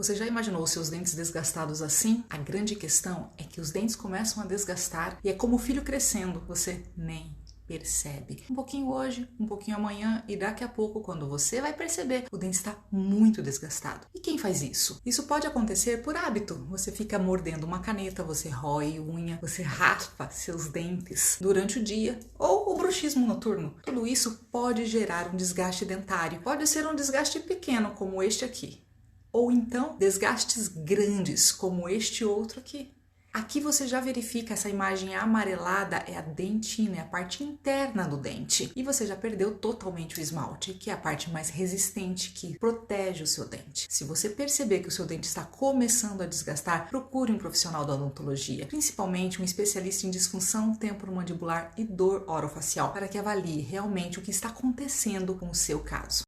Você já imaginou os seus dentes desgastados assim? A grande questão é que os dentes começam a desgastar e é como o filho crescendo, você nem percebe. Um pouquinho hoje, um pouquinho amanhã e daqui a pouco, quando você vai perceber, o dente está muito desgastado. E quem faz isso? Isso pode acontecer por hábito. Você fica mordendo uma caneta, você rói unha, você raspa seus dentes durante o dia ou o bruxismo noturno. Tudo isso pode gerar um desgaste dentário. Pode ser um desgaste pequeno, como este aqui. Ou então desgastes grandes, como este outro aqui. Aqui você já verifica essa imagem amarelada, é a dentina, é a parte interna do dente. E você já perdeu totalmente o esmalte, que é a parte mais resistente, que protege o seu dente. Se você perceber que o seu dente está começando a desgastar, procure um profissional da odontologia, principalmente um especialista em disfunção temporomandibular e dor orofacial, para que avalie realmente o que está acontecendo com o seu caso.